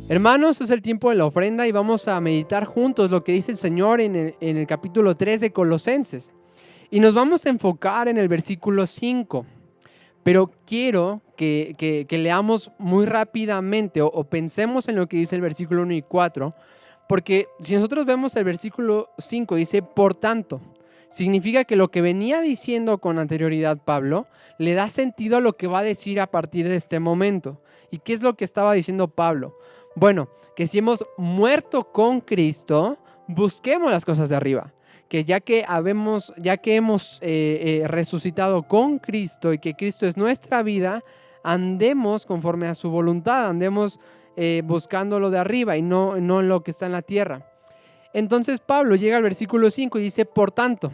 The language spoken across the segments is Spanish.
Hermanos, es el tiempo de la ofrenda y vamos a meditar juntos lo que dice el Señor en el capítulo 3 de Colosenses. Y nos vamos a enfocar en el versículo 5, pero quiero que leamos muy rápidamente o pensemos en lo que dice el versículo 1 y 4, porque si nosotros vemos el versículo 5, dice, por tanto, significa que lo que venía diciendo con anterioridad Pablo le da sentido a lo que va a decir a partir de este momento. ¿Y qué es lo que estaba diciendo Pablo? Bueno, que si hemos muerto con Cristo, busquemos las cosas de arriba. Que ya que hemos resucitado con Cristo y que Cristo es nuestra vida, andemos conforme a su voluntad, andemos buscando lo de arriba y no lo que está en la tierra. Entonces Pablo llega al versículo 5 y dice, por tanto,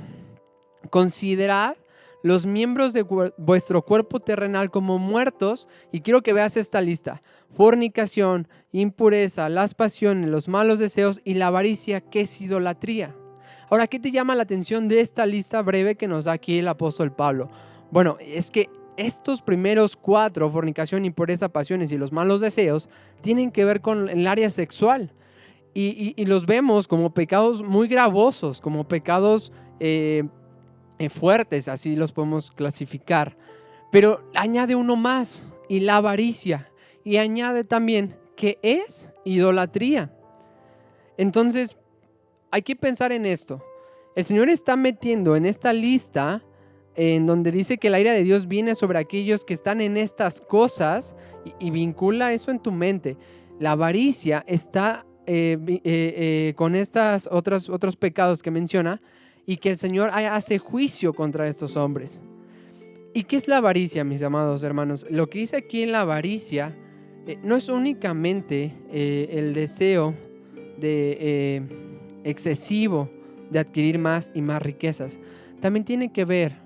considerad los miembros de vuestro cuerpo terrenal como muertos, y quiero que veas esta lista: fornicación, impureza, las pasiones, los malos deseos y la avaricia, que es idolatría. Ahora, ¿qué te llama la atención de esta lista breve que nos da aquí el apóstol Pablo? Bueno, es que estos primeros 4, fornicación, impureza, pasiones y los malos deseos, tienen que ver con el área sexual. Y los vemos como pecados muy gravosos, como pecados fuertes, así los podemos clasificar. Pero añade uno más, y la avaricia. Y añade también que es idolatría. Entonces, hay que pensar en esto. El Señor está metiendo en esta lista en donde dice que la ira de Dios viene sobre aquellos que están en estas cosas, y vincula eso en tu mente. La avaricia está con estos otros pecados que menciona, y que el Señor hace juicio contra estos hombres. ¿Y qué es la avaricia, mis amados hermanos? Lo que dice aquí en la avaricia no es únicamente el deseo excesivo de adquirir más y más riquezas. También tiene que ver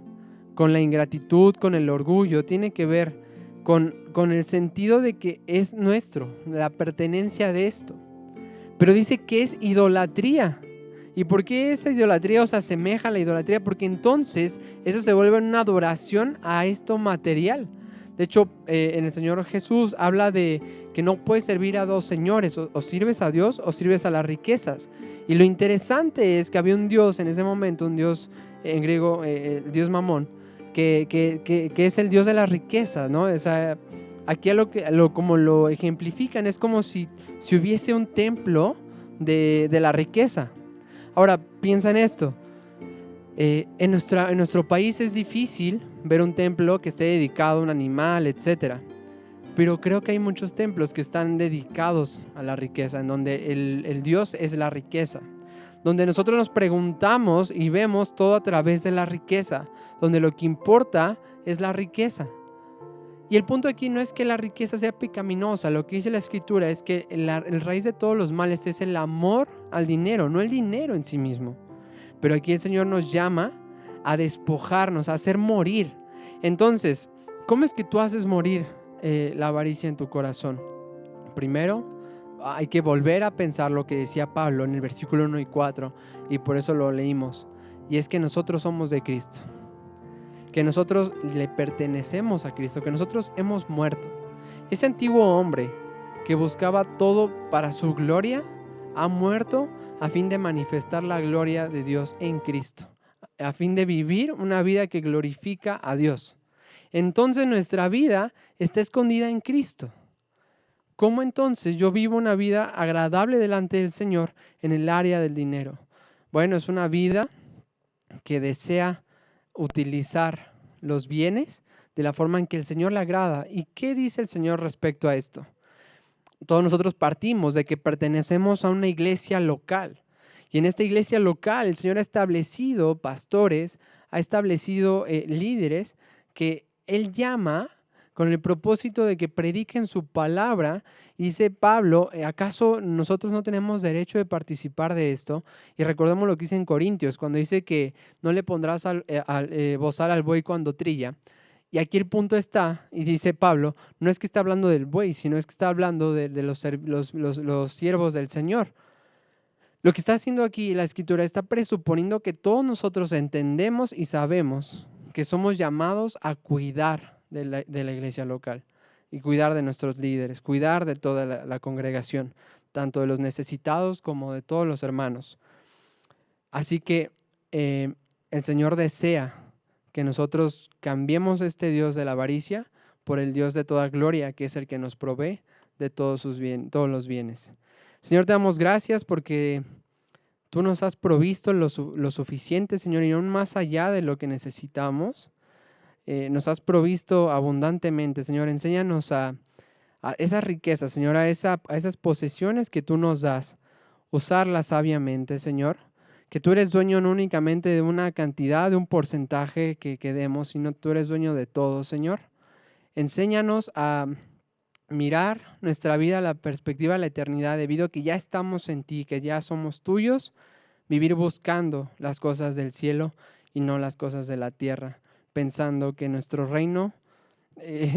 con la ingratitud, con el orgullo, tiene que ver con el sentido de que es nuestro, la pertenencia de esto. Pero dice que es idolatría. ¿Y por qué esa idolatría os asemeja a la idolatría? Porque entonces eso se vuelve una adoración a esto material. De hecho, en el Señor Jesús habla de que no puedes servir a dos señores, o sirves a Dios o sirves a las riquezas. Y lo interesante es que había un Dios en ese momento, un Dios en griego, el Dios Mamón, que es el Dios de las riquezas, ¿no? O sea, aquí como lo ejemplifican, es como si hubiese un templo de la riqueza. Ahora, piensa en esto. En nuestro país es difícil ver un templo que esté dedicado a un animal, etc. Pero creo que hay muchos templos que están dedicados a la riqueza, en donde el Dios es la riqueza. Donde nosotros nos preguntamos y vemos todo a través de la riqueza. Donde lo que importa es la riqueza. Y el punto aquí no es que la riqueza sea pecaminosa. Lo que dice la Escritura es que el raíz de todos los males es el amor al dinero, no el dinero en sí mismo. Pero aquí el Señor nos llama a despojarnos, a hacer morir. Entonces, ¿cómo es que tú haces morir la avaricia en tu corazón? Primero, hay que volver a pensar lo que decía Pablo en el versículo 1 y 4, y por eso lo leímos. Y es que nosotros somos de Cristo, que nosotros le pertenecemos a Cristo, que nosotros hemos muerto. Ese antiguo hombre que buscaba todo para su gloria ha muerto a fin de manifestar la gloria de Dios en Cristo, a fin de vivir una vida que glorifica a Dios. Entonces nuestra vida está escondida en Cristo. ¿Cómo entonces yo vivo una vida agradable delante del Señor en el área del dinero? Bueno, es una vida que desea utilizar los bienes de la forma en que el Señor le agrada. ¿Y qué dice el Señor respecto a esto? Todos nosotros partimos de que pertenecemos a una iglesia local. Y en esta iglesia local el Señor ha establecido pastores, ha establecido líderes que Él llama con el propósito de que prediquen su palabra. Y dice Pablo, ¿acaso nosotros no tenemos derecho de participar de esto? Y recordemos lo que dice en Corintios, cuando dice que no le pondrás bozal al buey cuando trilla. Y aquí el punto está, y dice Pablo, no es que está hablando del buey, sino es que está hablando de los siervos del Señor. Lo que está haciendo aquí la Escritura está presuponiendo que todos nosotros entendemos y sabemos que somos llamados a cuidar de la iglesia local. y cuidar de nuestros líderes, cuidar de toda la congregación, tanto de los necesitados como de todos los hermanos. Así que el Señor desea que nosotros cambiemos este Dios de la avaricia por el Dios de toda gloria, que es el que nos provee de todos los bienes. Señor, te damos gracias porque tú nos has provisto lo suficiente, Señor, y aún más allá de lo que necesitamos. Nos has provisto abundantemente, Señor. Enséñanos a esas riquezas, Señor, a esas posesiones que tú nos das, usarlas sabiamente, Señor. Que tú eres dueño no únicamente de una cantidad, de un porcentaje que demos, sino tú eres dueño de todo, Señor. Enséñanos a mirar nuestra vida a la perspectiva de la eternidad, debido a que ya estamos en ti, que ya somos tuyos, vivir buscando las cosas del cielo y no las cosas de la tierra, pensando que nuestro reino,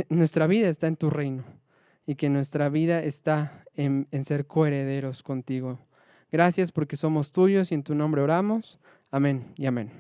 nuestra vida está en tu reino y que nuestra vida está en ser coherederos contigo. Gracias porque somos tuyos y en tu nombre oramos. Amén y amén.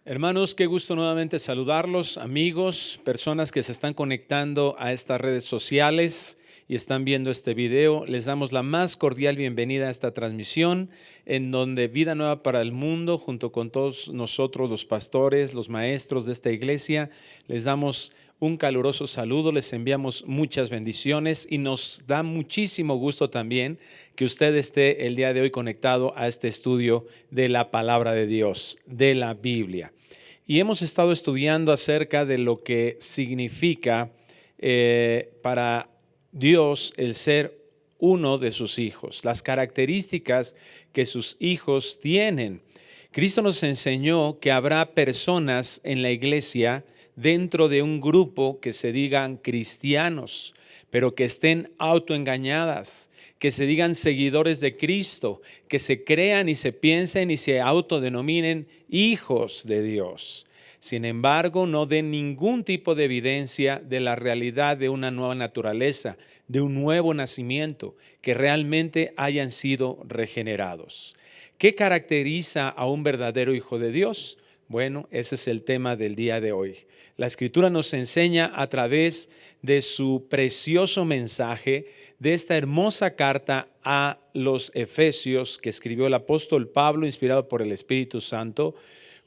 Hermanos, qué gusto nuevamente saludarlos, amigos, personas que se están conectando a estas redes sociales y están viendo este video. Les damos la más cordial bienvenida a esta transmisión en donde Vida Nueva para el Mundo, junto con todos nosotros, los pastores, los maestros de esta iglesia, les damos un caluroso saludo, les enviamos muchas bendiciones y nos da muchísimo gusto también que usted esté el día de hoy conectado a este estudio de la palabra de Dios, de la Biblia. Y hemos estado estudiando acerca de lo que significa para Dios el ser uno de sus hijos, las características que sus hijos tienen. Cristo nos enseñó que habrá personas en la iglesia dentro de un grupo que se digan cristianos, pero que estén autoengañadas, que se digan seguidores de Cristo, que se crean y se piensen y se autodenominen hijos de Dios. Sin embargo, no den ningún tipo de evidencia de la realidad de una nueva naturaleza, de un nuevo nacimiento, que realmente hayan sido regenerados. ¿Qué caracteriza a un verdadero hijo de Dios? Bueno, ese es el tema del día de hoy. La Escritura nos enseña a través de su precioso mensaje, de esta hermosa carta a los Efesios que escribió el apóstol Pablo, inspirado por el Espíritu Santo,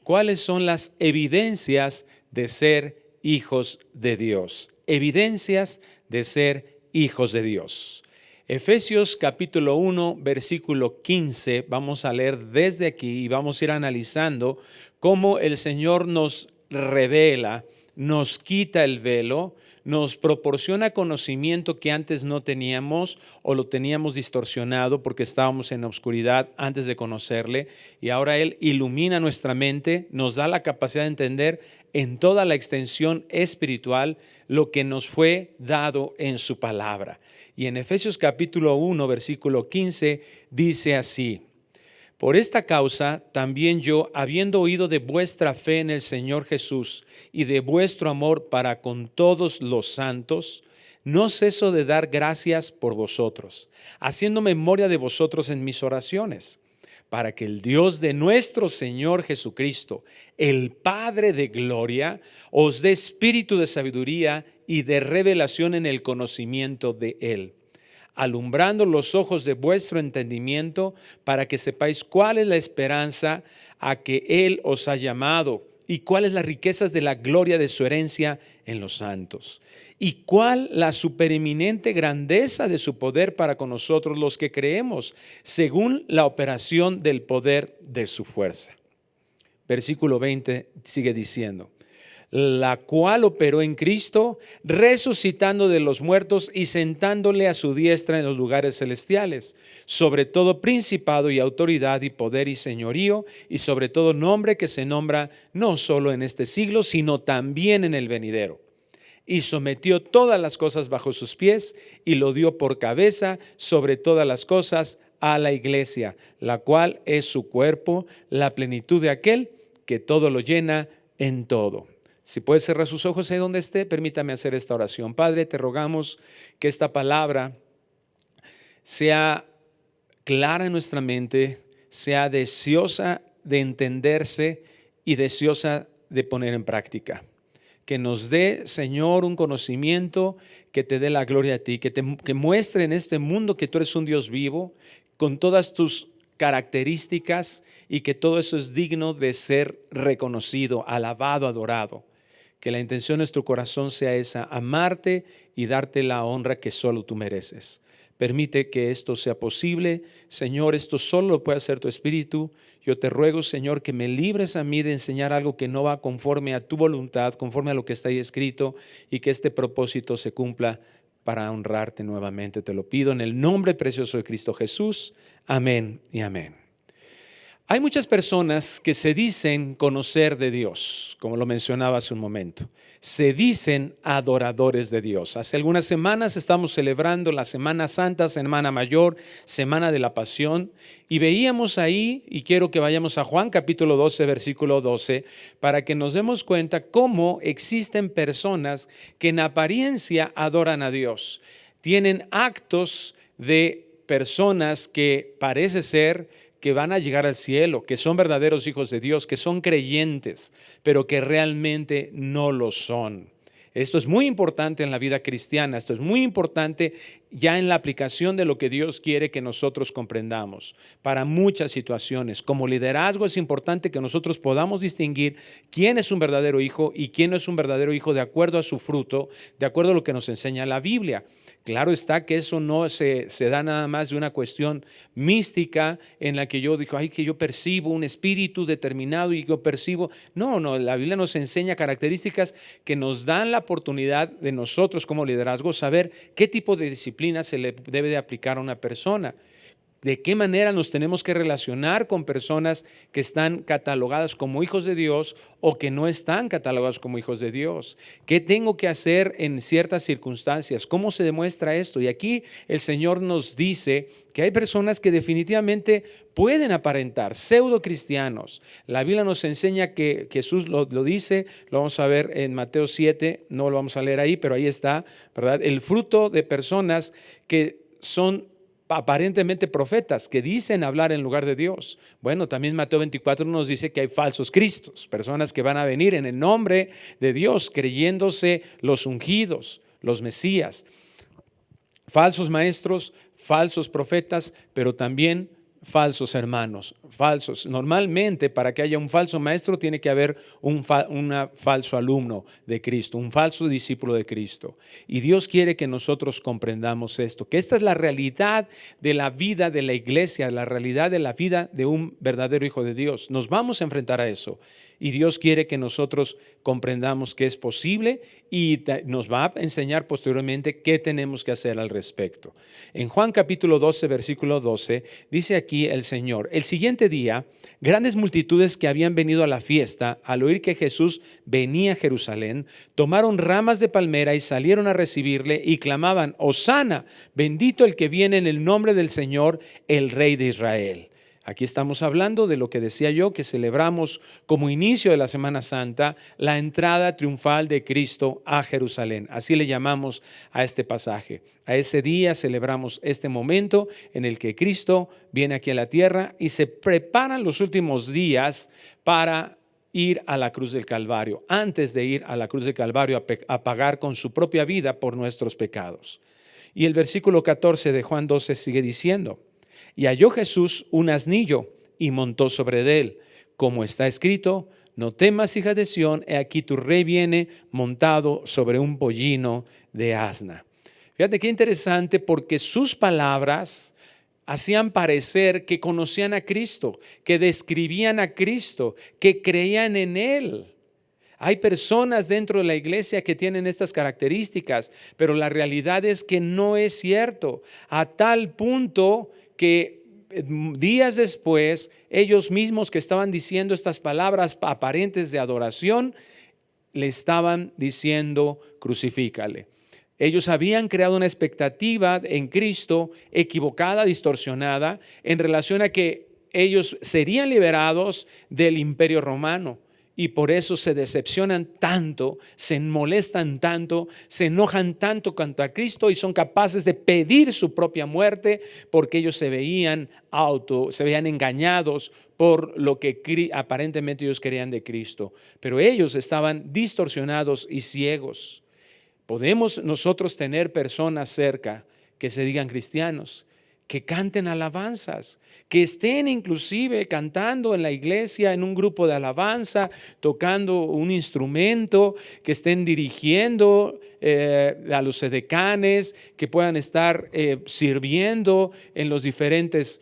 cuáles son las evidencias de ser hijos de Dios. Evidencias de ser hijos de Dios. Efesios capítulo 1, versículo 15, vamos a leer desde aquí y vamos a ir analizando cómo el Señor nos revela, nos quita el velo, nos proporciona conocimiento que antes no teníamos o lo teníamos distorsionado porque estábamos en la oscuridad antes de conocerle, y ahora Él ilumina nuestra mente, nos da la capacidad de entender en toda la extensión espiritual lo que nos fue dado en su palabra. Y en Efesios capítulo 1, versículo 15 dice así: por esta causa también yo, habiendo oído de vuestra fe en el Señor Jesús y de vuestro amor para con todos los santos, no ceso de dar gracias por vosotros, haciendo memoria de vosotros en mis oraciones, para que el Dios de nuestro Señor Jesucristo, el Padre de gloria, os dé espíritu de sabiduría y de revelación en el conocimiento de Él, alumbrando los ojos de vuestro entendimiento, para que sepáis cuál es la esperanza a que Él os ha llamado, y cuáles las riquezas de la gloria de su herencia en los santos, y cuál la supereminente grandeza de su poder para con nosotros los que creemos, según la operación del poder de su fuerza. Versículo 20 sigue diciendo: la cual operó en Cristo, resucitando de los muertos y sentándole a su diestra en los lugares celestiales, sobre todo principado y autoridad y poder y señorío, y sobre todo nombre que se nombra no solo en este siglo, sino también en el venidero. Y sometió todas las cosas bajo sus pies y lo dio por cabeza sobre todas las cosas a la iglesia, la cual es su cuerpo, la plenitud de aquel que todo lo llena en todo. Si puede cerrar sus ojos ahí donde esté, permítame hacer esta oración. Padre, te rogamos que esta palabra sea clara en nuestra mente, sea deseosa de entenderse y deseosa de poner en práctica. que nos dé, Señor, un conocimiento que te dé la gloria a ti, que muestre en este mundo que tú eres un Dios vivo, con todas tus características y que todo eso es digno de ser reconocido, alabado, adorado. Que la intención de nuestro corazón sea esa, amarte y darte la honra que solo tú mereces. Permite que esto sea posible. Señor, esto solo lo puede hacer tu Espíritu. Yo te ruego, Señor, que me libres a mí de enseñar algo que no va conforme a tu voluntad, conforme a lo que está ahí escrito, y que este propósito se cumpla para honrarte nuevamente. Te lo pido en el nombre precioso de Cristo Jesús. Amén y amén. Hay muchas personas que se dicen conocer de Dios, como lo mencionaba hace un momento. Se dicen adoradores de Dios. Hace algunas semanas estamos celebrando la Semana Santa, Semana Mayor, Semana de la Pasión, y veíamos ahí, y quiero que vayamos a Juan capítulo 12, versículo 12, para que nos demos cuenta cómo existen personas que en apariencia adoran a Dios. Tienen actos de personas que parece ser que van a llegar al cielo, que son verdaderos hijos de Dios, que son creyentes, pero que realmente no lo son. Esto es muy importante en la vida cristiana, esto es muy importante ya en la aplicación de lo que Dios quiere que nosotros comprendamos para muchas situaciones. Como liderazgo es importante que nosotros podamos distinguir quién es un verdadero hijo y quién no es un verdadero hijo de acuerdo a su fruto, de acuerdo a lo que nos enseña la Biblia. Claro está que eso no se da nada más de una cuestión mística en la que yo digo, ay, que yo percibo un espíritu determinado y yo percibo. No, la Biblia nos enseña características que nos dan la oportunidad de nosotros como liderazgo saber qué tipo de disciplina se le debe de aplicar a una persona. De qué manera nos tenemos que relacionar con personas que están catalogadas como hijos de Dios o que no están catalogados como hijos de Dios. ¿Qué tengo que hacer en ciertas circunstancias? ¿Cómo se demuestra esto? Y aquí el Señor nos dice que hay personas que definitivamente pueden aparentar, pseudo cristianos. La Biblia nos enseña que Jesús lo dice, lo vamos a ver en Mateo 7, no lo vamos a leer ahí, pero ahí está, ¿verdad? El fruto de personas que son aparentemente profetas que dicen hablar en lugar de Dios. Bueno, también Mateo 24 nos dice que hay falsos cristos, personas que van a venir en el nombre de Dios creyéndose los ungidos, los Mesías, falsos maestros, falsos profetas, pero también falsos hermanos, falsos. Normalmente para que haya un falso maestro tiene que haber un falso alumno de Cristo, un falso discípulo de Cristo. Y Dios quiere que nosotros comprendamos esto, que esta es la realidad de la vida de la iglesia, la realidad de la vida de un verdadero hijo de Dios. Nos vamos a enfrentar a eso. Y Dios quiere que nosotros comprendamos que es posible y nos va a enseñar posteriormente qué tenemos que hacer al respecto. En Juan capítulo 12, versículo 12, dice aquí el Señor: el siguiente día, grandes multitudes que habían venido a la fiesta, al oír que Jesús venía a Jerusalén, tomaron ramas de palmera y salieron a recibirle y clamaban: Hosana, bendito el que viene en el nombre del Señor, el Rey de Israel. Aquí estamos hablando de lo que decía yo, que celebramos como inicio de la Semana Santa la entrada triunfal de Cristo a Jerusalén. Así le llamamos a este pasaje. A ese día celebramos este momento en el que Cristo viene aquí a la tierra y se preparan los últimos días para ir a la cruz del Calvario, antes de ir a la cruz del Calvario a pagar con su propia vida por nuestros pecados. Y el versículo 14 de Juan 12 sigue diciendo: y halló Jesús un asnillo y montó sobre él, como está escrito: no temas, hija de Sión, he aquí tu rey viene montado sobre un pollino de asna. Fíjate qué interesante, porque sus palabras hacían parecer que conocían a Cristo, que describían a Cristo, que creían en Él. Hay personas dentro de la iglesia que tienen estas características, pero la realidad es que no es cierto, a tal punto que días después ellos mismos que estaban diciendo estas palabras aparentes de adoración le estaban diciendo: crucifícale. Ellos habían creado una expectativa en Cristo equivocada, distorsionada, en relación a que ellos serían liberados del imperio romano. Y por eso se decepcionan tanto, se molestan tanto, se enojan tanto contra Cristo y son capaces de pedir su propia muerte, porque ellos se veían engañados por lo que aparentemente ellos querían de Cristo, pero ellos estaban distorsionados y ciegos. Podemos nosotros tener personas cerca que se digan cristianos, que canten alabanzas, que estén inclusive cantando en la iglesia, en un grupo de alabanza, tocando un instrumento, que estén dirigiendo a los edecanes, que puedan estar sirviendo en los diferentes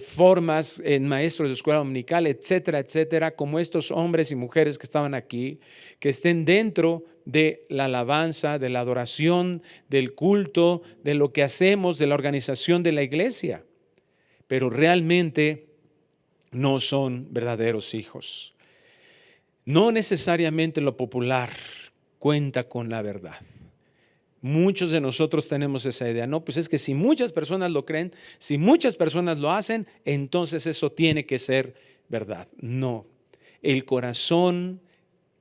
formas, en maestros de escuela dominical, etcétera, etcétera, como estos hombres y mujeres que estaban aquí, que estén dentro de la alabanza, de la adoración, del culto, de lo que hacemos, de la organización de la iglesia, pero realmente no son verdaderos hijos. No necesariamente lo popular cuenta con la verdad. Muchos de nosotros tenemos esa idea, no, pues es que si muchas personas lo creen, si muchas personas lo hacen, entonces eso tiene que ser verdad. No, el corazón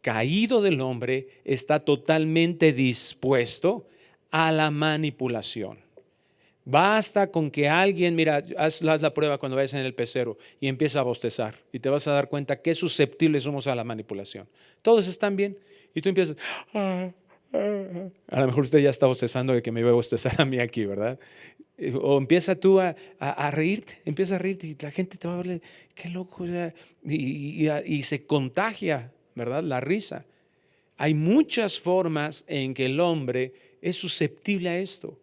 caído del hombre está totalmente dispuesto a la manipulación. Basta con que alguien, mira, haz la prueba cuando vayas en el pecero y empieza a bostezar y te vas a dar cuenta qué susceptibles somos a la manipulación. Todos están bien y tú empiezas, a lo mejor usted ya está bostezando de que me iba a bostezar a mí aquí, ¿verdad? O empieza tú a reírte, empieza a reírte y la gente te va a ver, qué loco, y se contagia, ¿verdad? La risa. Hay muchas formas en que el hombre es susceptible a esto.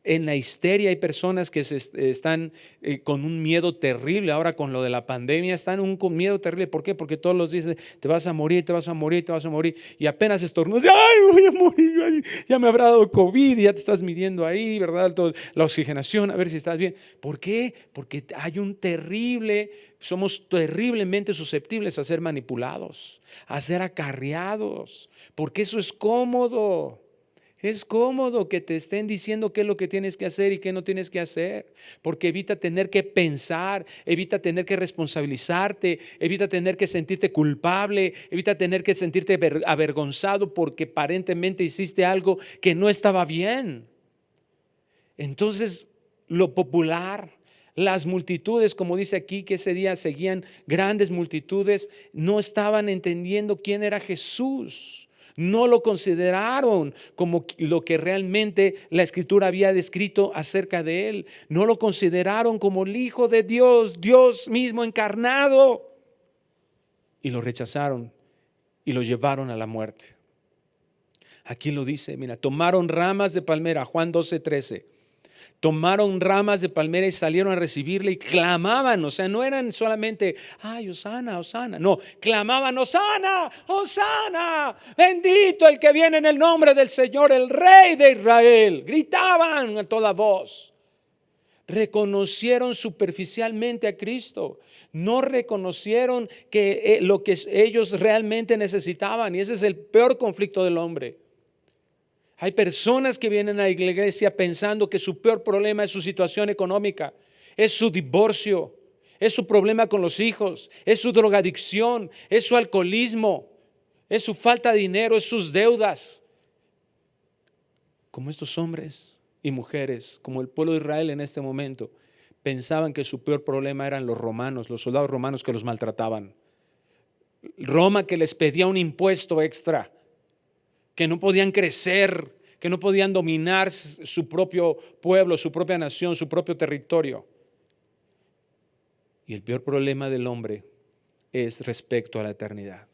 En la histeria hay personas que están con un miedo terrible. Ahora con lo de la pandemia están con miedo terrible. ¿Por qué? Porque todos los días te vas a morir, te vas a morir, te vas a morir. Y apenas estornudas, ¡ay, voy a morir! Ay, ya me habrá dado COVID, ya te estás midiendo ahí, ¿verdad? La oxigenación, a ver si estás bien. ¿Por qué? Porque hay somos terriblemente susceptibles a ser manipulados, a ser acarreados, porque eso es cómodo. Es cómodo que te estén diciendo qué es lo que tienes que hacer y qué no tienes que hacer, porque evita tener que pensar, evita tener que responsabilizarte, evita tener que sentirte culpable, evita tener que sentirte avergonzado porque aparentemente hiciste algo que no estaba bien. Entonces, lo popular, las multitudes, como dice aquí, que ese día seguían grandes multitudes, no estaban entendiendo quién era Jesús. No lo consideraron como lo que realmente la Escritura había descrito acerca de él. No lo consideraron como el Hijo de Dios, Dios mismo encarnado. Y lo rechazaron y lo llevaron a la muerte. Aquí lo dice, mira, tomaron ramas de palmera, Juan 12:13. Tomaron ramas de palmera y salieron a recibirle y clamaban, o sea, no eran solamente, ay, Hosana, Hosana, no, clamaban, Hosana, Hosana, bendito el que viene en el nombre del Señor, el Rey de Israel. Gritaban a toda voz. Reconocieron superficialmente a Cristo, no reconocieron que lo que ellos realmente necesitaban, y ese es el peor conflicto del hombre. Hay personas que vienen a la iglesia pensando que su peor problema es su situación económica, es su divorcio, es su problema con los hijos, es su drogadicción, es su alcoholismo, es su falta de dinero, es sus deudas. Como estos hombres y mujeres, como el pueblo de Israel en este momento, pensaban que su peor problema eran los romanos, los soldados romanos que los maltrataban. Roma que les pedía un impuesto extra, que no podían crecer, que no podían dominar su propio pueblo, su propia nación, su propio territorio. Y el peor problema del hombre es respecto a la eternidad.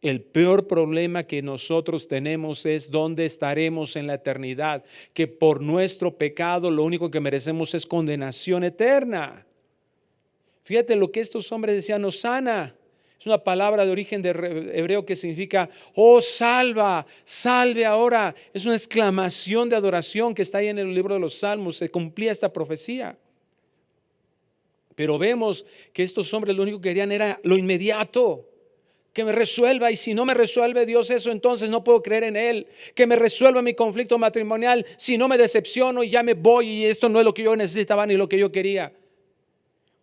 El peor problema que nosotros tenemos es dónde estaremos en la eternidad, que por nuestro pecado lo único que merecemos es condenación eterna. Fíjate lo que estos hombres decían, Hosana. Es una palabra de origen de hebreo que significa, oh, salva, salve ahora. Es una exclamación de adoración que está ahí en el libro de los Salmos. Se cumplía esta profecía. Pero vemos que estos hombres lo único que querían era lo inmediato. Que me resuelva, y si no me resuelve Dios eso, entonces no puedo creer en Él. Que me resuelva mi conflicto matrimonial, si no me decepciono y ya me voy y esto no es lo que yo necesitaba ni lo que yo quería.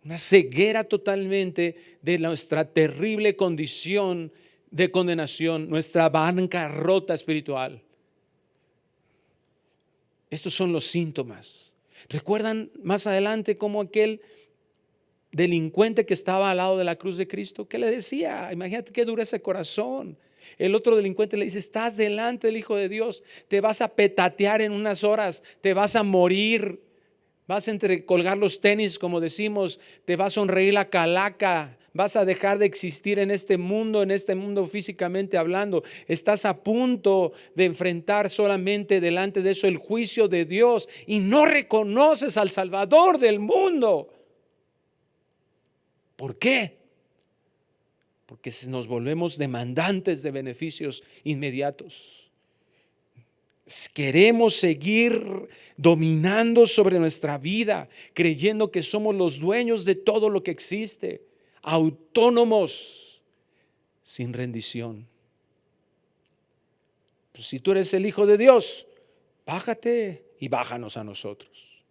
Una ceguera totalmente de nuestra terrible condición de condenación, nuestra bancarrota espiritual. Estos son los síntomas. ¿Recuerdan más adelante cómo aquel delincuente que estaba al lado de la cruz de Cristo? ¿Qué le decía? Imagínate qué duro ese corazón. El otro delincuente le dice: estás delante del Hijo de Dios, te vas a petatear en unas horas, te vas a morir, vas a colgar los tenis, como decimos, te va a sonreír la calaca, vas a dejar de existir en este mundo físicamente hablando. Estás a punto de enfrentar solamente delante de eso el juicio de Dios y no reconoces al Salvador del mundo. ¿Por qué? Porque nos volvemos demandantes de beneficios inmediatos. Queremos seguir dominando sobre nuestra vida, creyendo que somos los dueños de todo lo que existe, autónomos, sin rendición. Pues si tú eres el Hijo de Dios, bájate y bájanos a nosotros.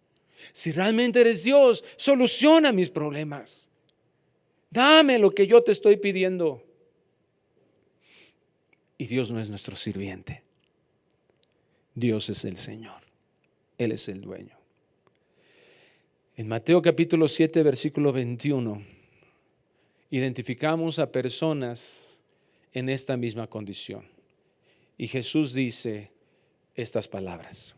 Si realmente eres Dios, soluciona mis problemas. Dame lo que yo te estoy pidiendo. Y Dios no es nuestro sirviente. Dios es el Señor. Él es el dueño. En Mateo capítulo 7, versículo 21, identificamos a personas en esta misma condición. Y Jesús dice estas palabras: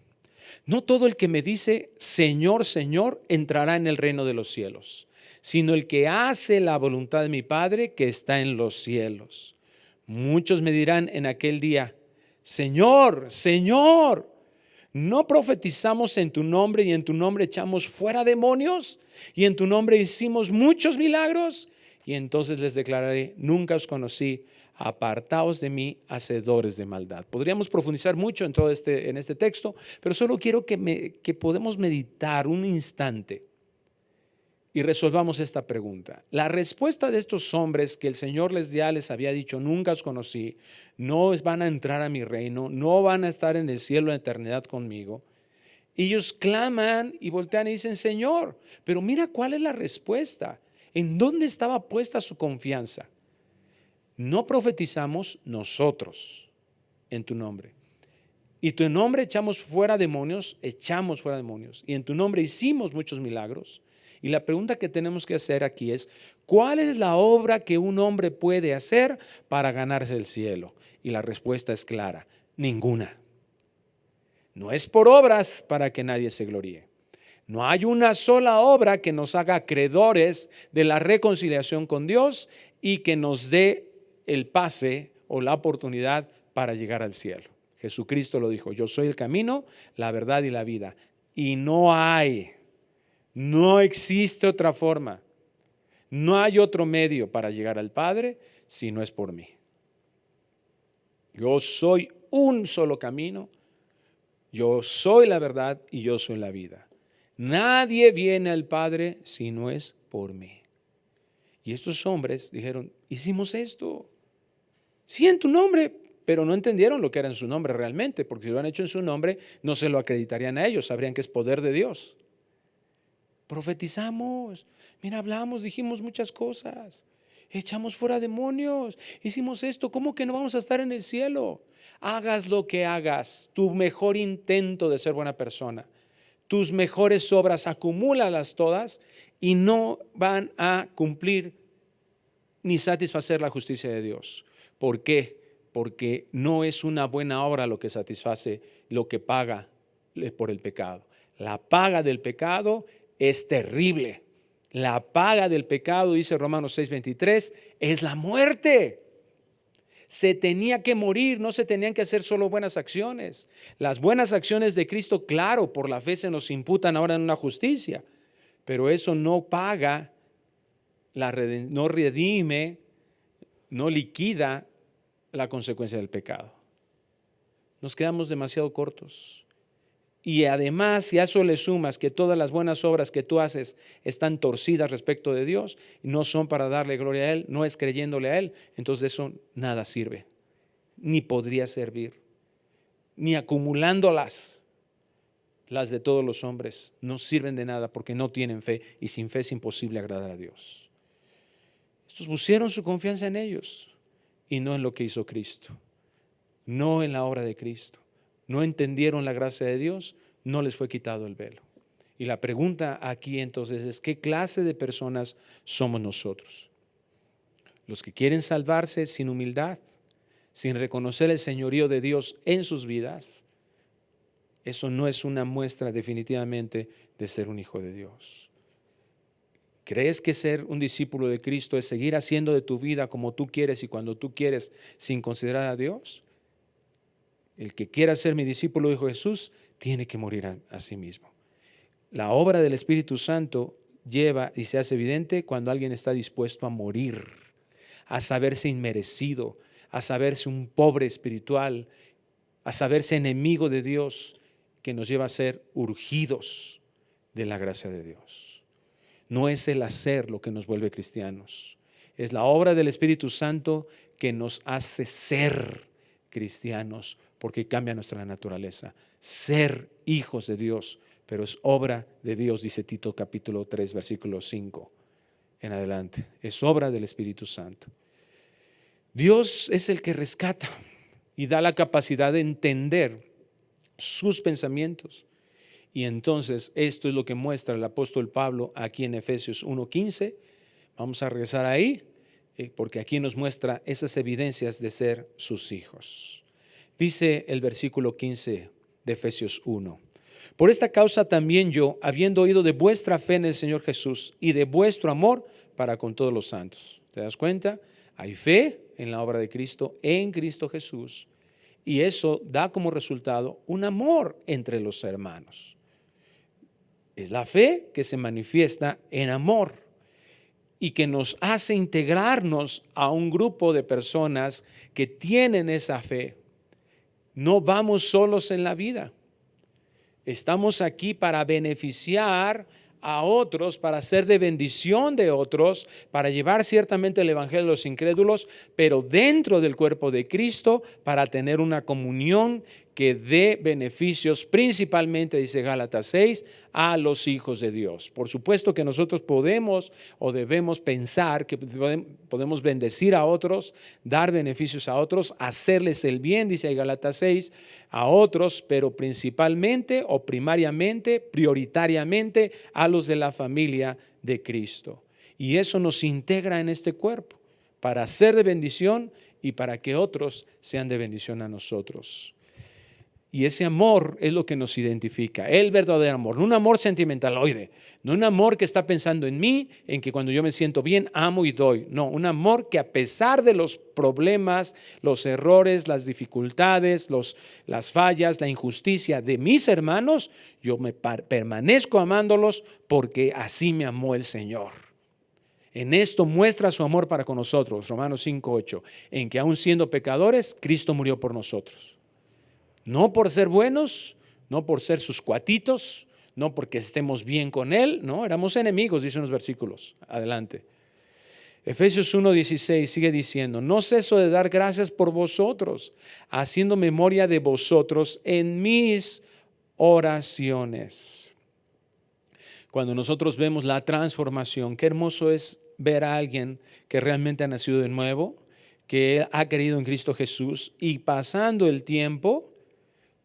no todo el que me dice Señor, Señor, entrará en el reino de los cielos, sino el que hace la voluntad de mi Padre que está en los cielos. Muchos me dirán en aquel día: Señor, Señor, ¿no profetizamos en tu nombre y en tu nombre echamos fuera demonios y en tu nombre hicimos muchos milagros? Y entonces les declararé: nunca os conocí, apartaos de mí, hacedores de maldad. Podríamos profundizar mucho en todo en este texto, pero solo quiero que podamos meditar un instante y resolvamos esta pregunta. La respuesta de estos hombres que el Señor ya les había dicho: nunca os conocí, no van a entrar a mi reino, no van a estar en el cielo en eternidad conmigo. Ellos claman y voltean y dicen: Señor. Pero mira cuál es la respuesta. ¿En dónde estaba puesta su confianza? No profetizamos nosotros en tu nombre. Y tu nombre echamos fuera demonios. Y en tu nombre hicimos muchos milagros. Y la pregunta que tenemos que hacer aquí es: ¿cuál es la obra que un hombre puede hacer para ganarse el cielo? Y la respuesta es clara: ninguna. No es por obras para que nadie se gloríe. No hay una sola obra que nos haga acreedores de la reconciliación con Dios y que nos dé el pase o la oportunidad para llegar al cielo. Jesucristo lo dijo: yo soy el camino, la verdad y la vida. Y no existe otra forma, no hay otro medio para llegar al Padre si no es por mí. Yo soy un solo camino, yo soy la verdad y yo soy la vida. Nadie viene al Padre si no es por mí. Y estos hombres dijeron: hicimos esto, sí, en tu nombre, pero no entendieron lo que era en su nombre realmente, porque si lo han hecho en su nombre no se lo acreditarían a ellos, sabrían que es poder de Dios. Profetizamos, mira, hablamos, dijimos muchas cosas, echamos fuera demonios, hicimos esto, ¿cómo que no vamos a estar en el cielo? Hagas lo que hagas, tu mejor intento de ser buena persona, tus mejores obras, acumúlalas todas y no van a cumplir ni satisfacer la justicia de Dios. ¿Por qué? Porque no es una buena obra lo que satisface, lo que paga por el pecado. La paga del pecado es terrible. La paga del pecado, dice Romanos 6:23, es la muerte. Se tenía que morir, no se tenían que hacer solo buenas acciones. Las buenas acciones de Cristo, claro, por la fe se nos imputan ahora en una justicia, pero eso no paga, no redime, no liquida la consecuencia del pecado. Nos quedamos demasiado cortos. Y además, si a eso le sumas que todas las buenas obras que tú haces están torcidas respecto de Dios, no son para darle gloria a Él, no es creyéndole a Él, entonces de eso nada sirve, ni podría servir, ni acumulándolas. Las de todos los hombres no sirven de nada porque no tienen fe, y sin fe es imposible agradar a Dios. Estos pusieron su confianza en ellos y no en lo que hizo Cristo, no en la obra de Cristo. No entendieron la gracia de Dios, no les fue quitado el velo. Y la pregunta aquí entonces es, ¿qué clase de personas somos nosotros? Los que quieren salvarse sin humildad, sin reconocer el señorío de Dios en sus vidas. Eso no es una muestra definitivamente de ser un hijo de Dios. ¿Crees que ser un discípulo de Cristo es seguir haciendo de tu vida como tú quieres y cuando tú quieres sin considerar a Dios? El que quiera ser mi discípulo, dijo Jesús, tiene que morir a sí mismo. La obra del Espíritu Santo lleva y se hace evidente cuando alguien está dispuesto a morir, a saberse inmerecido, a saberse un pobre espiritual, a saberse enemigo de Dios, que nos lleva a ser urgidos de la gracia de Dios. No es el hacer lo que nos vuelve cristianos, es la obra del Espíritu Santo que nos hace ser cristianos, porque cambia nuestra naturaleza, ser hijos de Dios, pero es obra de Dios, dice Tito capítulo 3, versículo 5 en adelante, es obra del Espíritu Santo. Dios es el que rescata y da la capacidad de entender sus pensamientos. Y entonces esto es lo que muestra el apóstol Pablo aquí en Efesios 1:15. Vamos a regresar ahí, porque aquí nos muestra esas evidencias de ser sus hijos. Dice el versículo 15 de Efesios 1. Por esta causa también yo, habiendo oído de vuestra fe en el Señor Jesús y de vuestro amor para con todos los santos. ¿Te das cuenta? Hay fe en la obra de Cristo, en Cristo Jesús. Y eso da como resultado un amor entre los hermanos. Es la fe que se manifiesta en amor y que nos hace integrarnos a un grupo de personas que tienen esa fe. No vamos solos en la vida. Estamos aquí para beneficiar a otros, para ser de bendición de otros, para llevar ciertamente el evangelio a los incrédulos, pero dentro del cuerpo de Cristo, para tener una comunión que dé beneficios, principalmente, dice Gálatas 6, a los hijos de Dios. Por supuesto que nosotros podemos o debemos pensar que podemos bendecir a otros, dar beneficios a otros, hacerles el bien, dice Gálatas 6, a otros, pero principalmente o primariamente, prioritariamente a los de la familia de Cristo. Y eso nos integra en este cuerpo para ser de bendición y para que otros sean de bendición a nosotros. Y ese amor es lo que nos identifica, el verdadero amor, no un amor sentimentaloide, no un amor que está pensando en mí, en que cuando yo me siento bien amo y doy. No, un amor que a pesar de los problemas, los errores, las dificultades, las fallas, la injusticia de mis hermanos, yo permanezco amándolos porque así me amó el Señor. En esto muestra su amor para con nosotros, Romanos 5:8, en que aun siendo pecadores, Cristo murió por nosotros. No por ser buenos, no por ser sus cuatitos, no porque estemos bien con Él, no, éramos enemigos, dicen los versículos. Adelante. Efesios 1:16 sigue diciendo, no ceso de dar gracias por vosotros, haciendo memoria de vosotros en mis oraciones. Cuando nosotros vemos la transformación, qué hermoso es ver a alguien que realmente ha nacido de nuevo, que ha creído en Cristo Jesús y pasando el tiempo,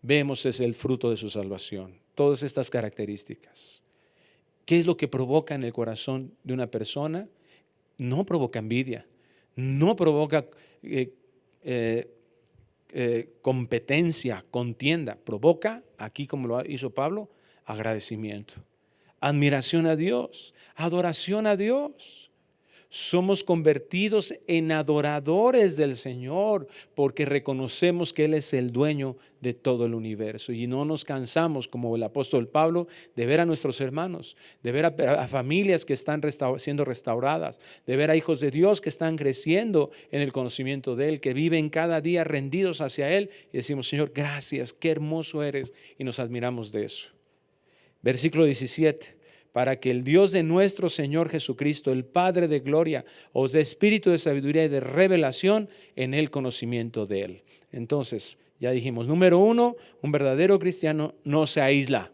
vemos es el fruto de su salvación, todas estas características. ¿Qué es lo que provoca en el corazón de una persona? No provoca envidia, no provoca competencia, contienda, provoca, aquí como lo hizo Pablo, agradecimiento, admiración a Dios, adoración a Dios. Somos convertidos en adoradores del Señor porque reconocemos que Él es el dueño de todo el universo y no nos cansamos, como el apóstol Pablo, de ver a nuestros hermanos, de ver a familias que están siendo restauradas, de ver a hijos de Dios que están creciendo en el conocimiento de Él, que viven cada día rendidos hacia Él y decimos, Señor, gracias, qué hermoso eres, y nos admiramos de eso. Versículo 17. Para que el Dios de nuestro Señor Jesucristo, el Padre de gloria, os dé espíritu de sabiduría y de revelación en el conocimiento de Él. Entonces, ya dijimos, número 1, un verdadero cristiano no se aísla.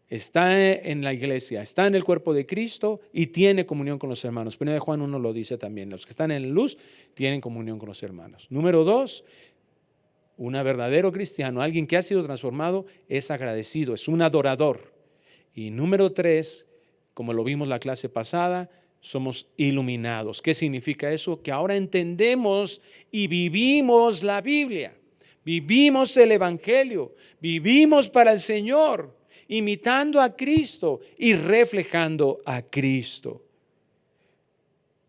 Está en la iglesia, está en el cuerpo de Cristo y tiene comunión con los hermanos. 1 Juan 1 lo dice también, los que están en la luz tienen comunión con los hermanos. Número 2, un verdadero cristiano, alguien que ha sido transformado, es agradecido, es un adorador. Y número 3, como lo vimos la clase pasada, somos iluminados. ¿Qué significa eso? Que ahora entendemos y vivimos la Biblia, vivimos el Evangelio, vivimos para el Señor, imitando a Cristo y reflejando a Cristo.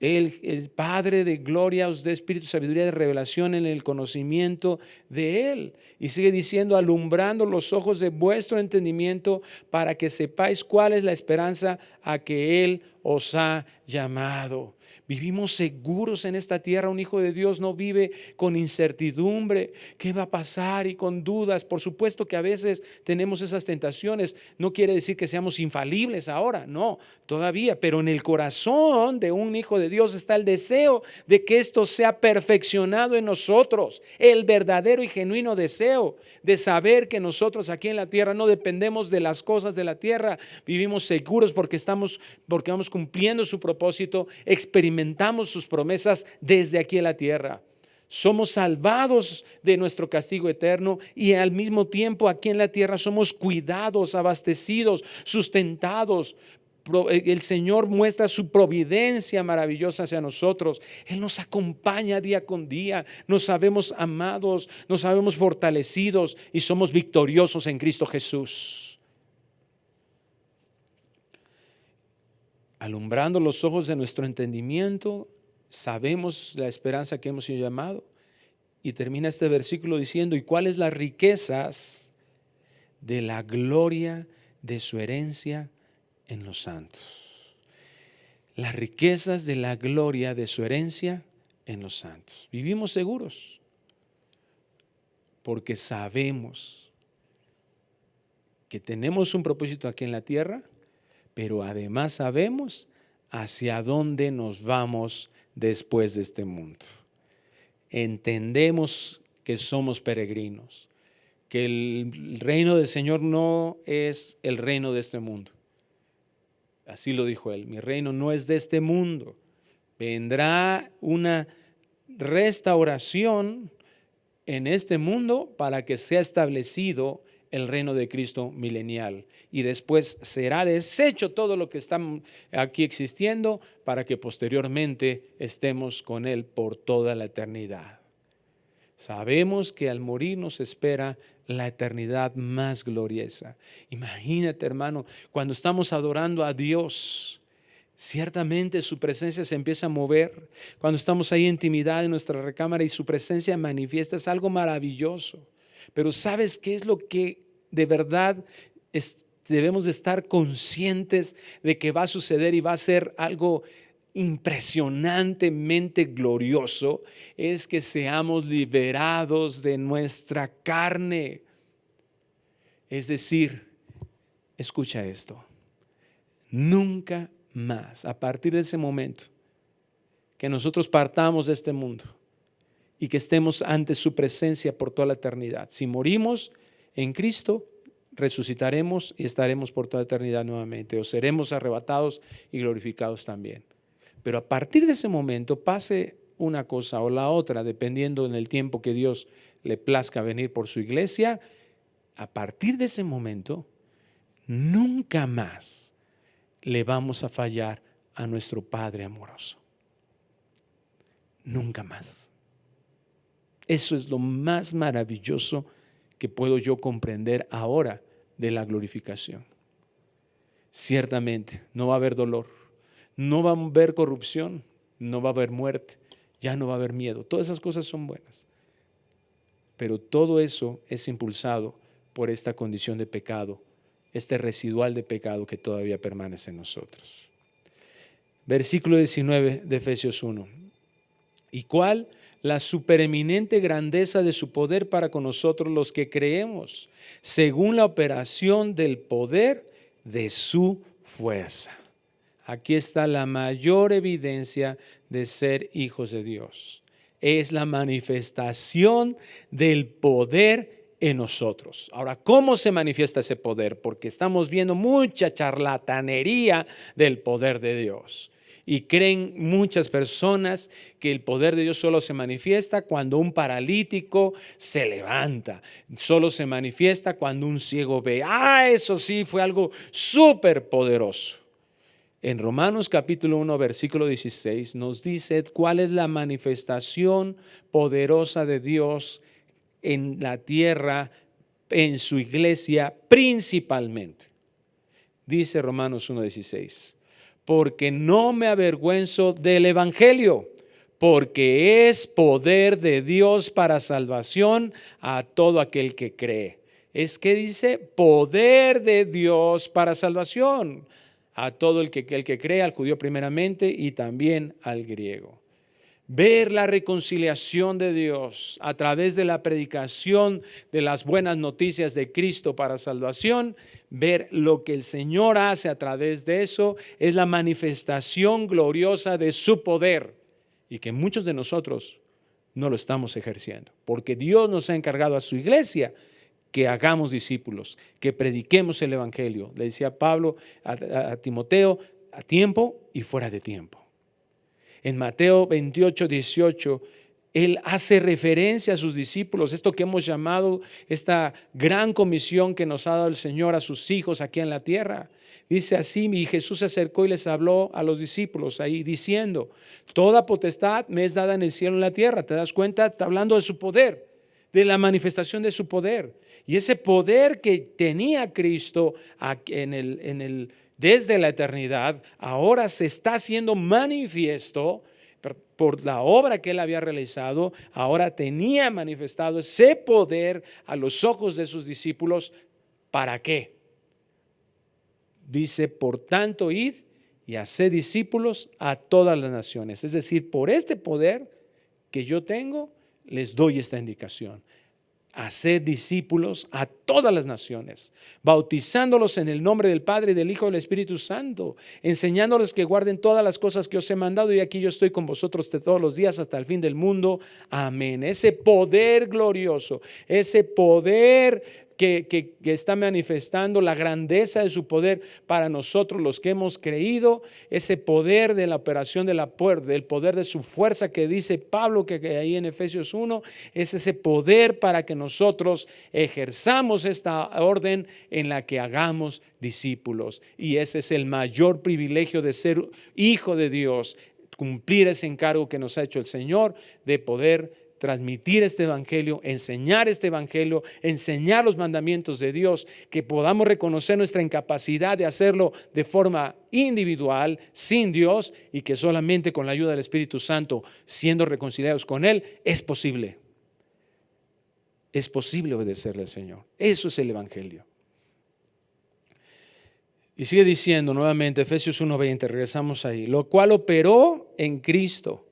El Padre de gloria os dé espíritu, sabiduría de revelación en el conocimiento de Él. Y sigue diciendo, alumbrando los ojos de vuestro entendimiento para que sepáis cuál es la esperanza a que Él os ha llamado. Vivimos seguros en esta tierra. Un hijo de Dios no vive con incertidumbre. ¿Qué va a pasar? Y con dudas. Por supuesto que a veces tenemos esas tentaciones. No quiere decir que seamos infalibles ahora. No, todavía. Pero en el corazón de un hijo de Dios está el deseo de que esto sea perfeccionado en nosotros. El verdadero y genuino deseo de saber que nosotros aquí en la tierra no dependemos de las cosas de la tierra. Vivimos seguros porque vamos cumpliendo su propósito, experimentamos sus promesas desde aquí en la tierra. Somos salvados de nuestro castigo eterno y al mismo tiempo aquí en la tierra somos cuidados, abastecidos, sustentados. El Señor muestra su providencia maravillosa hacia nosotros. Él nos acompaña día con día. Nos sabemos amados, nos sabemos fortalecidos y somos victoriosos en Cristo Jesús. Alumbrando los ojos de nuestro entendimiento, sabemos la esperanza que hemos sido llamados. Y termina este versículo diciendo, ¿y cuáles las riquezas de la gloria de su herencia en los santos? Las riquezas de la gloria de su herencia en los santos. Vivimos seguros porque sabemos que tenemos un propósito aquí en la tierra, pero además sabemos hacia dónde nos vamos después de este mundo. Entendemos que somos peregrinos, que el reino del Señor no es el reino de este mundo. Así lo dijo Él, mi reino no es de este mundo. Vendrá una restauración en este mundo para que sea establecido el reino de Cristo milenial, y después será deshecho todo lo que está aquí existiendo para que posteriormente estemos con Él por toda la eternidad. Sabemos que al morir nos espera la eternidad más gloriosa. Imagínate, hermano, cuando estamos adorando a Dios, ciertamente su presencia se empieza a mover. Cuando estamos ahí en intimidad en nuestra recámara y su presencia manifiesta, es algo maravilloso. Pero ¿sabes qué es lo que de verdad debemos de estar conscientes de que va a suceder y va a ser algo impresionantemente glorioso? Es que seamos liberados de nuestra carne. Es decir, escucha esto, nunca más, a partir de ese momento que nosotros partamos de este mundo y que estemos ante su presencia por toda la eternidad, si morimos en Cristo, resucitaremos y estaremos por toda la eternidad nuevamente, o seremos arrebatados y glorificados también. Pero a partir de ese momento pase una cosa o la otra, dependiendo en el tiempo que Dios le plazca venir por su iglesia. A partir de ese momento, nunca más le vamos a fallar a nuestro Padre amoroso. Nunca más. Eso es lo más maravilloso que puedo yo comprender ahora de la glorificación. Ciertamente no va a haber dolor, no va a haber corrupción, no va a haber muerte, ya no va a haber miedo. Todas esas cosas son buenas, pero todo eso es impulsado por esta condición de pecado, este residual de pecado que todavía permanece en nosotros. Versículo 19 de Efesios 1. ¿Y cuál? La supereminente grandeza de su poder para con nosotros los que creemos, según la operación del poder de su fuerza. Aquí está la mayor evidencia de ser hijos de Dios. Es la manifestación del poder en nosotros. Ahora, ¿cómo se manifiesta ese poder? Porque estamos viendo mucha charlatanería del poder de Dios. Y creen muchas personas que el poder de Dios solo se manifiesta cuando un paralítico se levanta. Solo se manifiesta cuando un ciego ve. Eso sí fue algo súper poderoso. En Romanos capítulo 1, versículo 16 nos dice cuál es la manifestación poderosa de Dios en la tierra, en su iglesia principalmente. Dice Romanos 1:16, porque no me avergüenzo del evangelio, porque es poder de Dios para salvación a todo aquel que cree. Es que dice poder de Dios para salvación a todo el que cree, al judío primeramente y también al griego. Ver la reconciliación de Dios a través de la predicación de las buenas noticias de Cristo para salvación, ver lo que el Señor hace a través de eso, es la manifestación gloriosa de su poder y que muchos de nosotros no lo estamos ejerciendo, porque Dios nos ha encargado a su iglesia que hagamos discípulos, que prediquemos el evangelio. Le decía Pablo a Timoteo, a tiempo y fuera de tiempo. En Mateo 28:18, él hace referencia a sus discípulos, esto que hemos llamado esta gran comisión que nos ha dado el Señor a sus hijos aquí en la tierra. Dice así, y Jesús se acercó y les habló a los discípulos ahí diciendo, toda potestad me es dada en el cielo y en la tierra. ¿Te das cuenta? Está hablando de su poder, de la manifestación de su poder. Y ese poder que tenía Cristo desde la eternidad, ahora se está haciendo manifiesto por la obra que él había realizado. Ahora tenía manifestado ese poder a los ojos de sus discípulos. ¿Para qué? Dice, por tanto, id y haced discípulos a todas las naciones. Es decir, por este poder que yo tengo, les doy esta indicación. Haced discípulos a todas las naciones, bautizándolos en el nombre del Padre, y del Hijo y del Espíritu Santo, enseñándoles que guarden todas las cosas que os he mandado, y aquí yo estoy con vosotros de todos los días hasta el fin del mundo. Amén. Ese poder glorioso, ese poder que está manifestando la grandeza de su poder para nosotros los que hemos creído, ese poder de la operación del poder de su fuerza que dice Pablo que ahí en Efesios 1, es ese poder para que nosotros ejerzamos esta orden en la que hagamos discípulos. Y ese es el mayor privilegio de ser hijo de Dios, cumplir ese encargo que nos ha hecho el Señor de poder transmitir este evangelio, enseñar este evangelio, enseñar los mandamientos de Dios, que podamos reconocer nuestra incapacidad de hacerlo de forma individual, sin Dios, y que solamente con la ayuda del Espíritu Santo, siendo reconciliados con Él, es posible. Es posible obedecerle al Señor. Eso es el evangelio. Y sigue diciendo nuevamente, Efesios 1:20, regresamos ahí, lo cual operó en Cristo,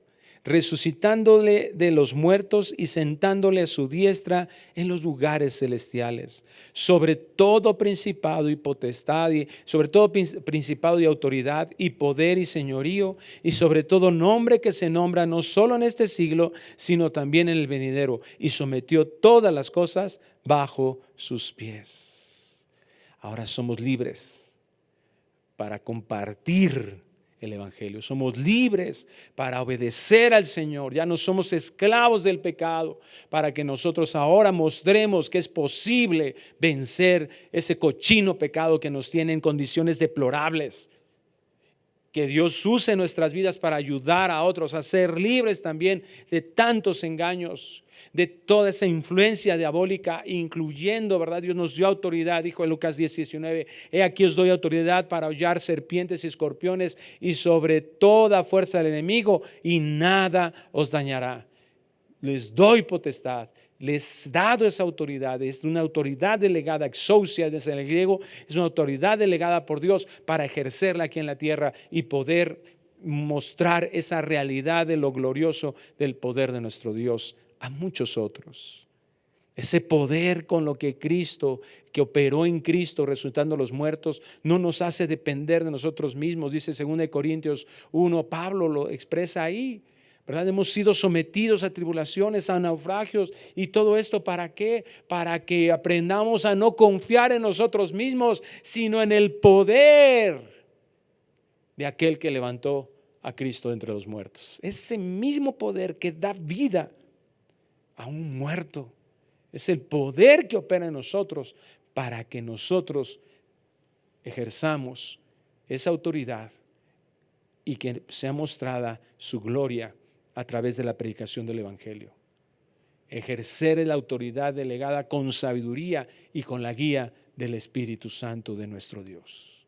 resucitándole de los muertos y sentándole a su diestra en los lugares celestiales, sobre todo principado y potestad, y sobre todo principado y autoridad y poder y señorío, y sobre todo nombre que se nombra no solo en este siglo, sino también en el venidero, y sometió todas las cosas bajo sus pies. Ahora somos libres para compartir el evangelio. Somos libres para obedecer al Señor. Ya no somos esclavos del pecado, para que nosotros ahora mostremos que es posible vencer ese cochino pecado que nos tiene en condiciones deplorables. Que Dios use nuestras vidas para ayudar a otros a ser libres también de tantos engaños, de toda esa influencia diabólica, incluyendo, ¿verdad? Dios nos dio autoridad, dijo en Lucas 10:19, he aquí os doy autoridad para hollar serpientes y escorpiones y sobre toda fuerza del enemigo, y nada os dañará. Les doy potestad. Les he dado esa autoridad, es una autoridad delegada, exousia desde el griego, es una autoridad delegada por Dios para ejercerla aquí en la tierra y poder mostrar esa realidad de lo glorioso del poder de nuestro Dios a muchos otros. Ese poder con lo que Cristo, que operó en Cristo resucitando a los muertos, no nos hace depender de nosotros mismos. Dice 2 Corintios 1, Pablo lo expresa ahí. ¿Verdad? Hemos sido sometidos a tribulaciones, a naufragios, y todo esto ¿para qué? Para que aprendamos a no confiar en nosotros mismos, sino en el poder de aquel que levantó a Cristo entre los muertos. Ese mismo poder que da vida a un muerto es el poder que opera en nosotros para que nosotros ejerzamos esa autoridad y que sea mostrada su gloria a través de la predicación del Evangelio. Ejercer la autoridad delegada con sabiduría y con la guía del Espíritu Santo de nuestro Dios.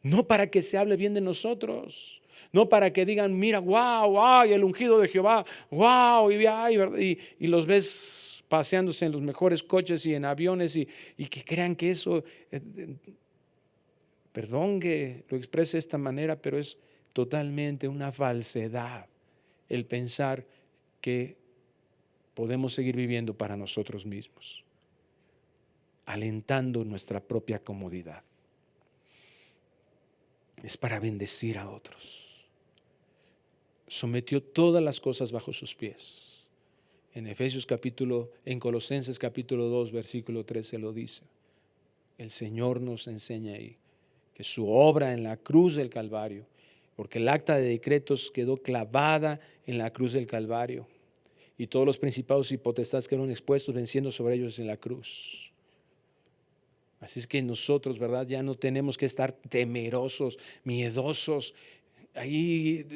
No para que se hable bien de nosotros, no para que digan, mira, wow, el ungido de Jehová, wow, y los ves paseándose en los mejores coches y en aviones y que crean que eso, perdón que lo exprese de esta manera, pero es totalmente una falsedad el pensar que podemos seguir viviendo para nosotros mismos, alentando nuestra propia comodidad. Es para bendecir a otros. Sometió todas las cosas bajo sus pies. En Colosenses capítulo 2, versículo 13 lo dice. El Señor nos enseña ahí que su obra en la cruz del Calvario, porque el acta de decretos quedó clavada en la cruz del Calvario y todos los principados y potestades quedaron expuestos venciendo sobre ellos en la cruz. Así es que nosotros, ¿verdad? Ya no tenemos que estar temerosos, miedosos, ahí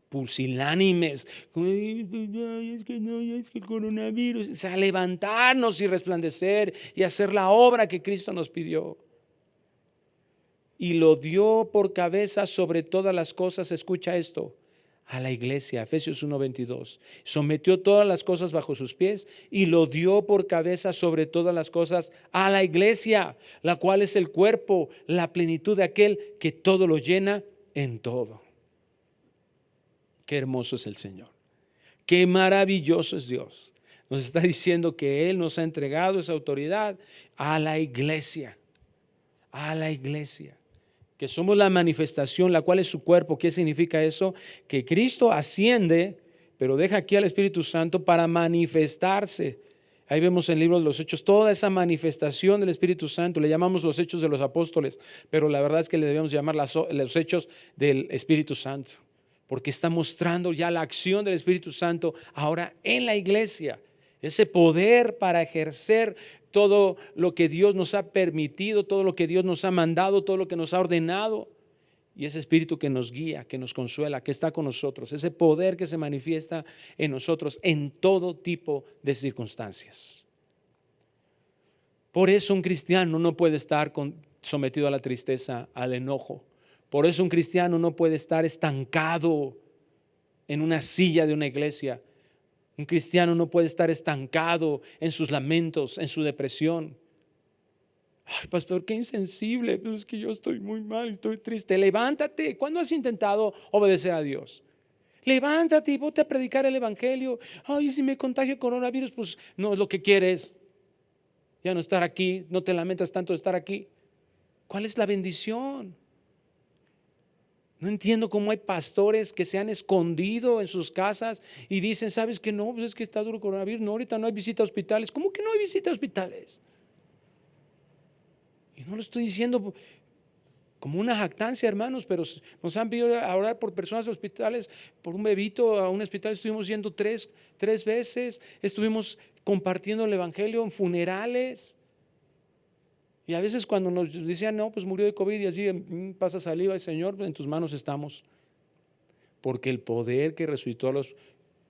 pusilánimes. Es que el coronavirus. O sea, levantarnos y resplandecer y hacer la obra que Cristo nos pidió. Y lo dio por cabeza sobre todas las cosas, escucha esto, a la iglesia, Efesios 1:22. Sometió todas las cosas bajo sus pies y lo dio por cabeza sobre todas las cosas a la iglesia, la cual es el cuerpo, la plenitud de aquel que todo lo llena en todo. Qué hermoso es el Señor, qué maravilloso es Dios. Nos está diciendo que Él nos ha entregado esa autoridad a la iglesia, que somos la manifestación, la cual es su cuerpo. ¿Qué significa eso? Que Cristo asciende, pero deja aquí al Espíritu Santo para manifestarse. Ahí vemos en el libro de los Hechos toda esa manifestación del Espíritu Santo. Le llamamos los Hechos de los Apóstoles, pero la verdad es que le debemos llamar los Hechos del Espíritu Santo, porque está mostrando ya la acción del Espíritu Santo ahora en la iglesia. Ese poder para ejercer todo lo que Dios nos ha permitido, todo lo que Dios nos ha mandado, todo lo que nos ha ordenado. Y ese Espíritu que nos guía, que nos consuela, que está con nosotros. Ese poder que se manifiesta en nosotros en todo tipo de circunstancias. Por eso un cristiano no puede estar sometido a la tristeza, al enojo. Por eso un cristiano no puede estar estancado en una silla de una iglesia. Un cristiano no puede estar estancado en sus lamentos, en su depresión. Ay, pastor, qué insensible. Pues es que yo estoy muy mal, estoy triste. Levántate. ¿Cuándo has intentado obedecer a Dios? Levántate y ponte a predicar el evangelio. Ay, si me contagio coronavirus, pues no es lo que quieres. Ya no estar aquí, no te lamentas tanto de estar aquí. ¿Cuál es la bendición? No entiendo cómo hay pastores que se han escondido en sus casas y dicen, ¿sabes qué? No, pues es que está duro el coronavirus. No, ahorita no hay visita a hospitales. ¿Cómo que no hay visita a hospitales? Y no lo estoy diciendo como una jactancia, hermanos, pero nos han pedido a orar por personas de hospitales, por un bebito a un hospital. Estuvimos yendo tres veces, estuvimos compartiendo el evangelio en funerales. Y a veces cuando nos decían, no, pues murió de COVID y así pasa saliva, y Señor, en tus manos estamos. Porque el poder que resucitó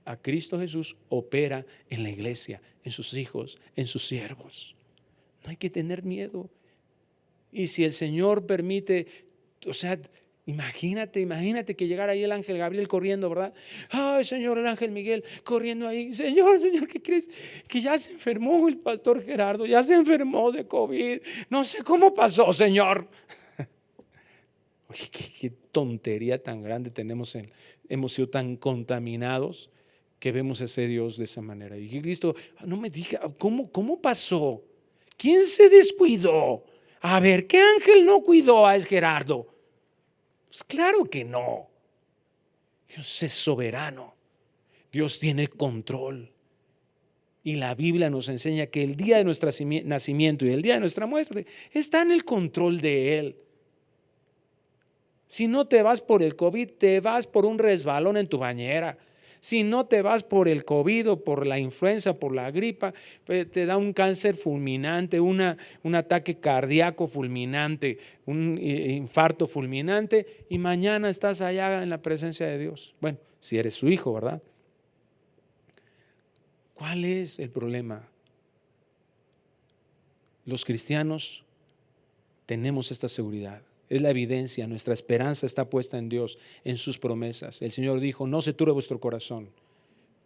a Cristo Jesús opera en la iglesia, en sus hijos, en sus siervos. No hay que tener miedo. Y si el Señor permite, o sea, imagínate que llegara ahí el ángel Gabriel corriendo, ¿verdad? Ay, Señor, el ángel Miguel corriendo ahí. Señor, ¿qué crees? Que ya se enfermó el pastor Gerardo, ya se enfermó de COVID. No sé cómo pasó, Señor. Oye, qué tontería tan grande hemos sido tan contaminados que vemos a ese Dios de esa manera. Y Cristo, no me diga, ¿cómo pasó? ¿Quién se descuidó? A ver, ¿qué ángel no cuidó a Gerardo? Pues claro que no. Dios es soberano. Dios tiene el control. Y la Biblia nos enseña que el día de nuestro nacimiento y el día de nuestra muerte está en el control de Él. Si no te vas por el COVID, te vas por un resbalón en tu bañera. Si no te vas por el COVID o por la influenza, por la gripa, pues te da un cáncer fulminante, un ataque cardíaco fulminante, un infarto fulminante, y mañana estás allá en la presencia de Dios. Bueno, si eres su hijo, ¿verdad? ¿Cuál es el problema? Los cristianos tenemos esta seguridad. Es la evidencia, nuestra esperanza está puesta en Dios, en sus promesas. El Señor dijo, no se turbe vuestro corazón.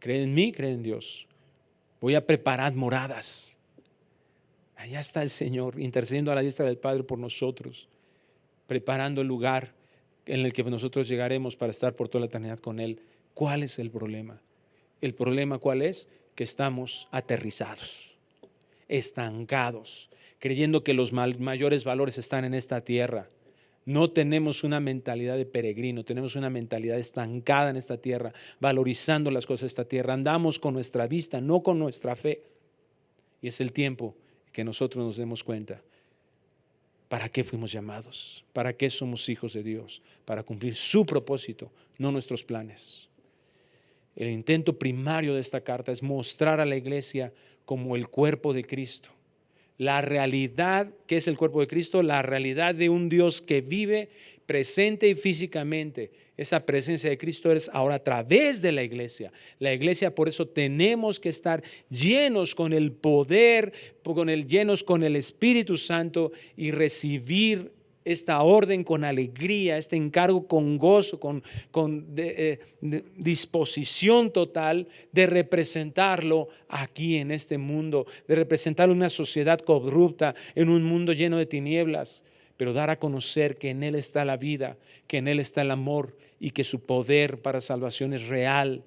Cree en mí, cree en Dios. Voy a preparar moradas. Allá está el Señor, intercediendo a la diestra del Padre por nosotros, preparando el lugar en el que nosotros llegaremos para estar por toda la eternidad con Él. ¿Cuál es el problema? El problema, ¿cuál es? Que estamos aterrizados, estancados, creyendo que los mayores valores están en esta tierra. No tenemos una mentalidad de peregrino, tenemos una mentalidad estancada en esta tierra, valorizando las cosas de esta tierra. Andamos con nuestra vista, no con nuestra fe. Y es el tiempo que nosotros nos demos cuenta. ¿Para qué fuimos llamados? ¿Para qué somos hijos de Dios? Para cumplir su propósito, no nuestros planes. El intento primario de esta carta es mostrar a la iglesia como el cuerpo de Cristo. La realidad que es el cuerpo de Cristo, la realidad de un Dios que vive presente y físicamente. Esa presencia de Cristo es ahora a través de la iglesia. La iglesia, por eso tenemos que estar llenos con el poder, llenos con el Espíritu Santo y recibir esta orden con alegría, este encargo con gozo, con disposición total de representarlo aquí en este mundo, de representarlo en una sociedad corrupta, en un mundo lleno de tinieblas, pero dar a conocer que en Él está la vida, que en Él está el amor y que su poder para salvación es real.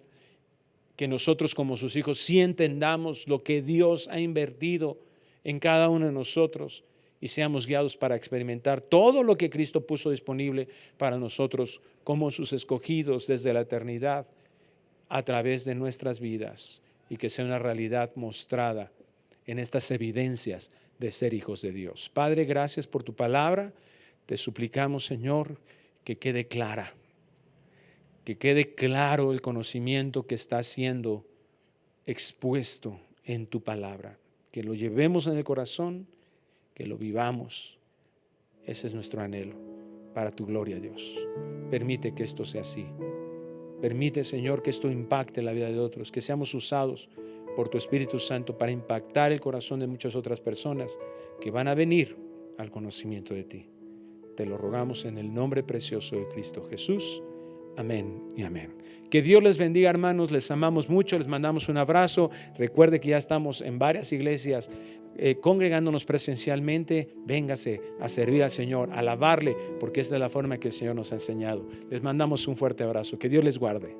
Que nosotros como sus hijos sí entendamos lo que Dios ha invertido en cada uno de nosotros y seamos guiados para experimentar todo lo que Cristo puso disponible para nosotros como sus escogidos desde la eternidad a través de nuestras vidas, y que sea una realidad mostrada en estas evidencias de ser hijos de Dios. Padre, gracias por tu palabra. Te suplicamos, Señor, que quede clara, que quede claro el conocimiento que está siendo expuesto en tu palabra, que lo llevemos en el corazón, que lo vivamos. Ese es nuestro anhelo para tu gloria, Dios. Permite que esto sea así. Permite, Señor, que esto impacte la vida de otros, que seamos usados por tu Espíritu Santo para impactar el corazón de muchas otras personas que van a venir al conocimiento de ti. Te lo rogamos en el nombre precioso de Cristo Jesús. Amén y amén. Que Dios les bendiga, hermanos. Les amamos mucho, les mandamos un abrazo. Recuerde que ya estamos en varias iglesias congregándonos presencialmente. Véngase a servir al Señor, a alabarle, porque esta es la forma que el Señor nos ha enseñado. Les mandamos un fuerte abrazo. Que Dios les guarde.